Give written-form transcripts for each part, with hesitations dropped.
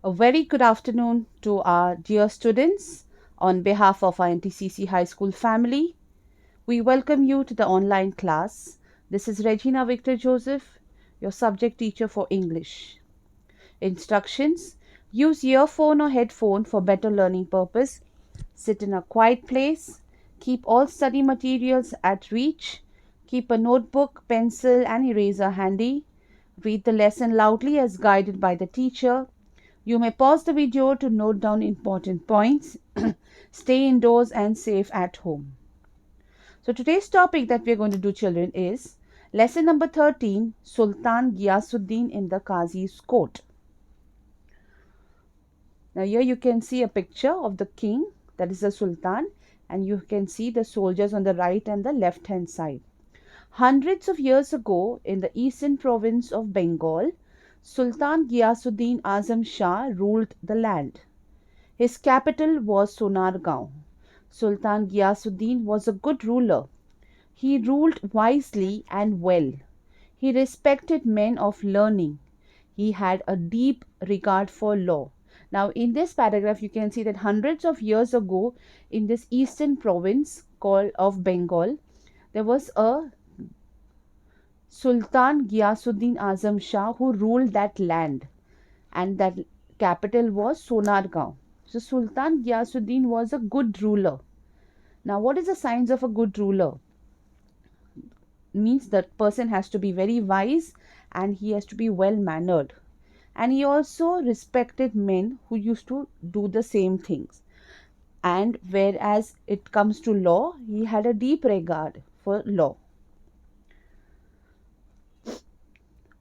A very good afternoon to our dear students. On behalf of our NTCC High School family, we welcome you to the online class. This is Regina Victor Joseph, your subject teacher for English. Instructions: use earphone or headphone for better learning purpose. Sit in a quiet place. Keep all study materials at reach. Keep a notebook, pencil, and eraser handy. Read the lesson loudly as guided by the teacher. You may pause the video to note down important points. Stay indoors and safe at home. So today's topic that we are going to do, children, is lesson number 13, Sultan Ghiyasuddin in the Qazi's court. Now here you can see a picture of the king, that is the Sultan, and you can see the soldiers on the right and the left hand side. Hundreds of years ago, in the eastern province of Bengal, Sultan Ghiyasuddin Azam Shah ruled the land. His capital was Sonargaon. Sultan Ghiyasuddin was a good ruler. He ruled wisely and well. He respected men of learning. He had a deep regard for law. Now, in this paragraph, you can see that hundreds of years ago, in this eastern province called of Bengal, there was a Sultan Ghiyasuddin Azam Shah who ruled that land, and that capital was Sonargaon. So Sultan Ghiyasuddin was a good ruler. Now, what is the signs of a good ruler? Means that person has to be very wise and he has to be well mannered. And he also respected men who used to do the same things. And whereas it comes to law, he had a deep regard for law.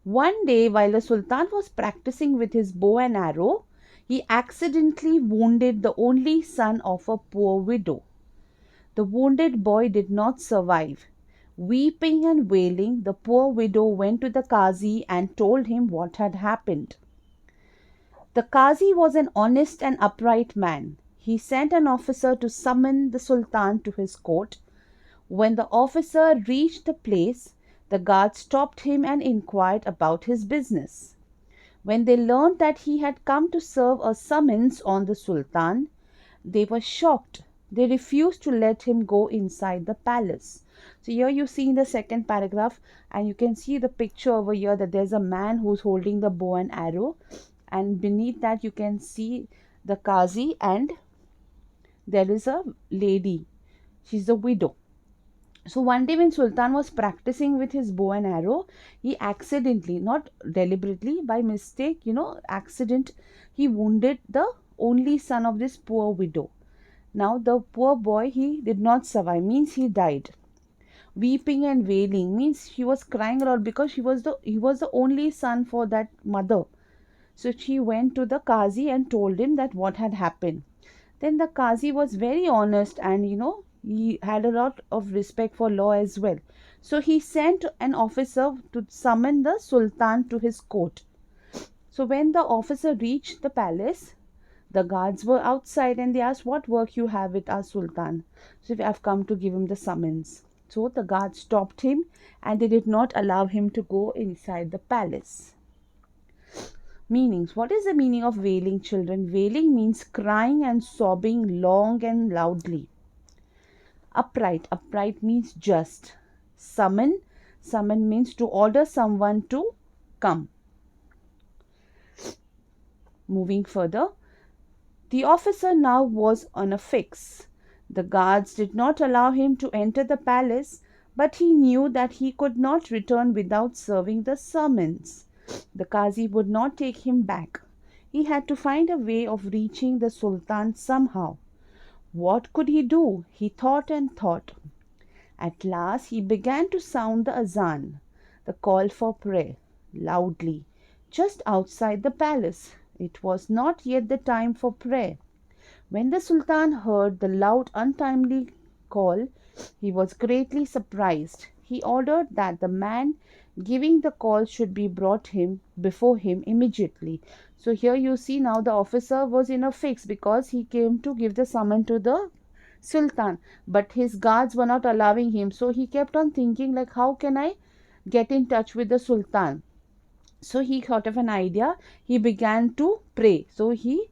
One day, while the Sultan was practicing with his bow and arrow, he accidentally wounded the only son of a poor widow. The wounded boy did not survive. Weeping and wailing, the poor widow went to the Qazi and told him what had happened. The Qazi was an honest and upright man. He sent an officer to summon the Sultan to his court. When the officer reached the place, the guards stopped him and inquired about his business. When they learned that he had come to serve a summons on the Sultan, they were shocked. They refused to let him go inside the palace. So here you see in the second paragraph, and you can see the picture over here that there's a man who's holding the bow and arrow, and beneath that you can see the Qazi, and there is a lady. She's a widow. So one day when Sultan was practicing with his bow and arrow, he accidentally, not deliberately, by mistake, accident, he wounded the only son of this poor widow. Now the poor boy, he did not survive, means he died. Weeping and wailing means he was crying a lot because he was the only son for that mother. So she went to the Qazi and told him that what had happened. Then the Qazi was very honest, and he had a lot of respect for law as well. So he sent an officer to summon the Sultan to his court. So when the officer reached the palace, the guards were outside and they asked, "What work you have with our Sultan?" So we have come to give him the summons. So the guards stopped him and they did not allow him to go inside the palace. Meanings. What is the meaning of wailing, children? Wailing means crying and sobbing long and loudly. Upright. Upright means just. Summon. Summon means to order someone to come. Moving further. The officer now was on a fix. The guards did not allow him to enter the palace, but he knew that he could not return without serving the summons. The Qazi would not take him back. He had to find a way of reaching the Sultan somehow. What could he do? He thought and thought. At last he began to sound the azan, the call for prayer, loudly, just outside the palace. It was not yet the time for prayer. When the Sultan heard the loud, untimely call, he was greatly surprised. He ordered that the man giving the call should be brought him before him immediately. So here you see now the officer was in a fix because he came to give the summon to the Sultan, but his guards were not allowing him. So he kept on thinking, like, how can I get in touch with the Sultan? So he thought of an idea. He began to pray. So he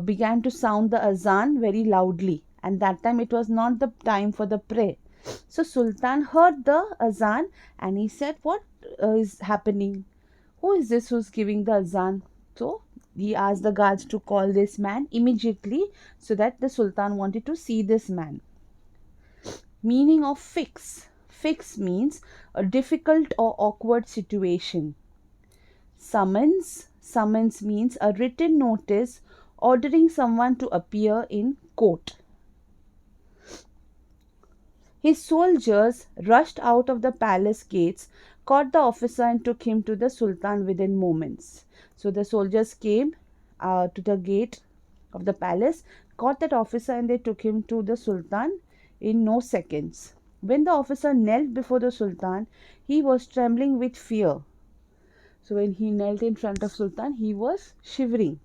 began to sound the azan very loudly, and that time it was not the time for the prayer. So Sultan heard the azan and he said, "What is happening? Who is this who's giving the azan?" So he asked the guards to call this man immediately, so that the Sultan wanted to see this man. Meaning of fix. Fix means a difficult or awkward situation. Summons. Summons means a written notice ordering someone to appear in court. His soldiers rushed out of the palace gates, caught the officer, and took him to the Sultan within moments. So the soldiers came to the gate of the palace, caught that officer, and they took him to the Sultan in no seconds. When the officer knelt before the Sultan, he was trembling with fear. So when he knelt in front of Sultan, he was shivering.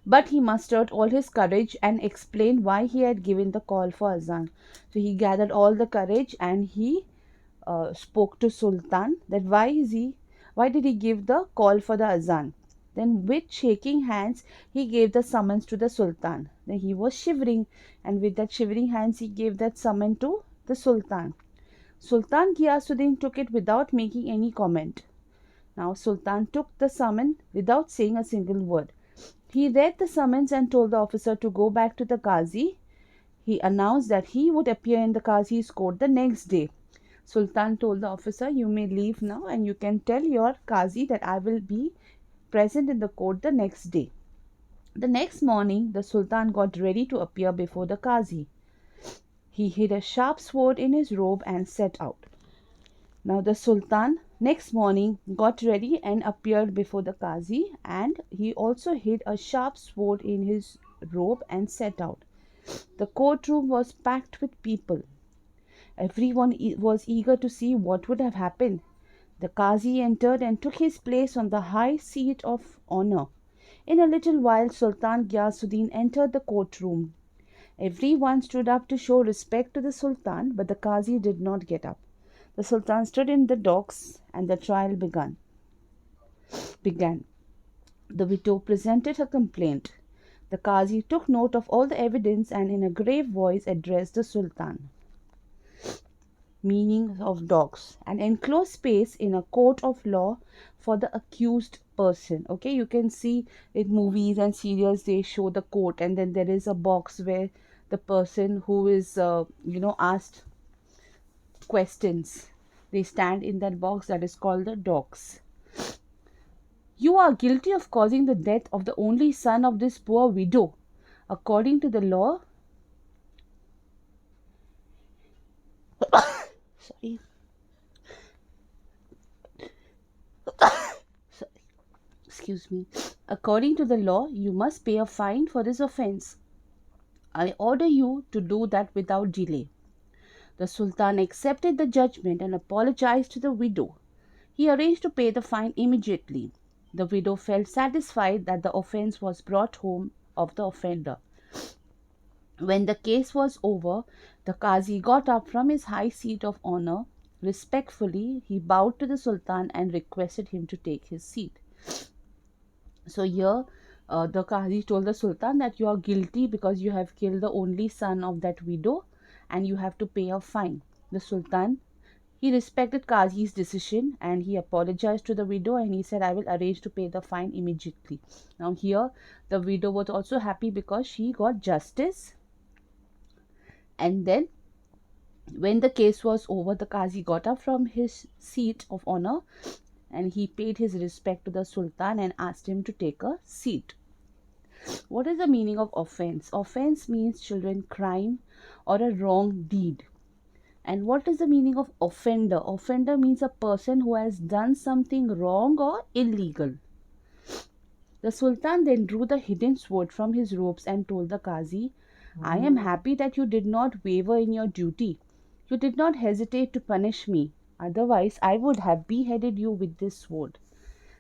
But he mustered all his courage and explained why he had given the call for azan. So he gathered all the courage and he spoke to Sultan that why did he give the call for the azan. Then with shaking hands he gave the summons to the Sultan. Then he was shivering, and with that shivering hands he gave that summons to the Sultan. Sultan Ghiyasuddin took it without making any comment. Now Sultan took the summons without saying a single word. He read the summons and told the officer to go back to the Qazi. He announced that he would appear in the Qazi's court the next day. Sultan told the officer, "You may leave now and you can tell your Qazi that I will be present in the court the next day." The next morning, the Sultan got ready to appear before the Qazi. He hid a sharp sword in his robe and set out. Now the Sultan next morning got ready and appeared before the Qazi, and he also hid a sharp sword in his robe and set out. The courtroom was packed with people. Everyone was eager to see what would have happened. The Qazi entered and took his place on the high seat of honor. In a little while, Sultan Ghiyasuddin entered the courtroom. Everyone stood up to show respect to the Sultan, but the Qazi did not get up. The Sultan stood in the docks and the trial began. The widow presented her complaint. The Qazi took note of all the evidence and in a grave voice addressed the Sultan. Meaning of docks: an enclosed space in a court of law for the accused person. Okay, you can see in movies and serials they show the court, and then there is a box where the person who is asked questions, they stand in that box. That is called the docks. "You are guilty of causing the death of the only son of this poor widow. According to the law," sorry, excuse me, "according to the law, you must pay a fine for this offense. I order you to do that without delay." The Sultan accepted the judgment and apologized to the widow. He arranged to pay the fine immediately. The widow felt satisfied that the offense was brought home of the offender. When the case was over, the Qazi got up from his high seat of honor. Respectfully, he bowed to the Sultan and requested him to take his seat. So here, the Qazi told the Sultan that you are guilty because you have killed the only son of that widow and you have to pay a fine. The Sultan, he respected Qazi's decision and he apologized to the widow and he said, "I will arrange to pay the fine immediately." Now here, the widow was also happy because she got justice. And then when the case was over, the Qazi got up from his seat of honor and he paid his respect to the Sultan and asked him to take a seat. What is the meaning of offense? Offense means, children, crime or a wrong deed. And what is the meaning of offender? Offender means a person who has done something wrong or illegal. The Sultan then drew the hidden sword from his robes and told the Qazi, "I am happy that you did not waver in your duty. You did not hesitate to punish me. Otherwise, I would have beheaded you with this sword."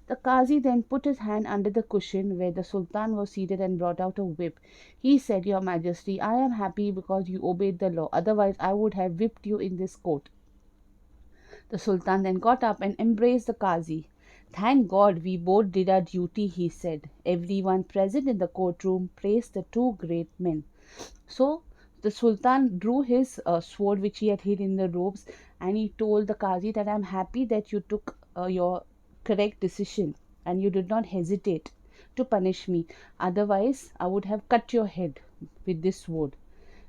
The Qazi then put his hand under the cushion where the Sultan was seated and brought out a whip. He said, "Your Majesty, I am happy because you obeyed the law. Otherwise, I would have whipped you in this court." The Sultan then got up and embraced the Qazi. Thank God we both did our duty, he said. Everyone present in the courtroom praised the two great men. So the Sultan drew his sword, which he had hid in the robes, and he told the Qazi that I'm happy that you took your correct decision and you did not hesitate to punish me. Otherwise, I would have cut your head with this sword.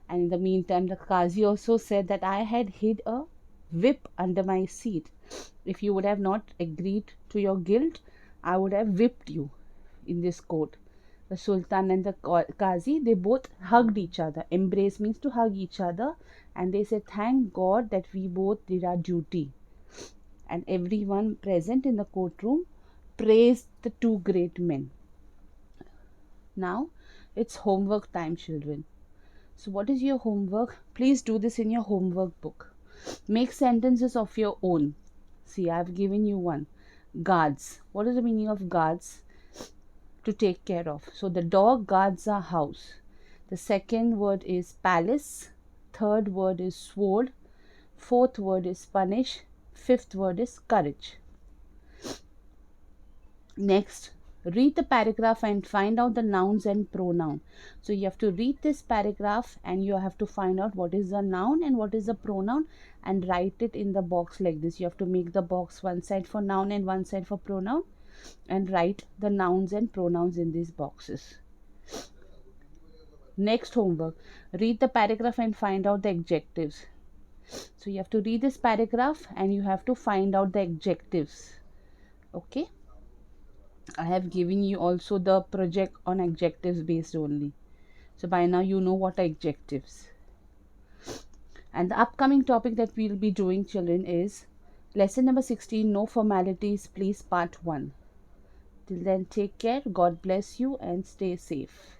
And in the meantime, the Qazi also said that I had hid a whip under my seat. If you would have not agreed to your guilt, I would have whipped you in this court. The Sultan and the Qazi, they both hugged each other. Embrace means to hug each other. And they said, thank God that we both did our duty. And everyone present in the courtroom praised the two great men. Now, it's homework time, children. So, what is your homework? Please do this in your homework book. Make sentences of your own. See, I've given you one. Guards. What is the meaning of guards? To take care of. So, the dog guards our house. The second word is palace. Third word is sword. Fourth word is punish. Fifth word is courage. Next, read the paragraph and find out the nouns and pronoun. So you have to read this paragraph and you have to find out what is the noun and what is the pronoun and write it in the box like this. You have to make the box one side for noun and one side for pronoun and write the nouns and pronouns in these boxes. Next homework, read the paragraph and find out the adjectives. So you have to read this paragraph and you have to find out the adjectives. Okay. I have given you also the project on adjectives based only. So by now you know what are adjectives. And the upcoming topic that we will be doing, children, is lesson number 16, No Formalities, Please, part 1. Till then, take care. God bless you and stay safe.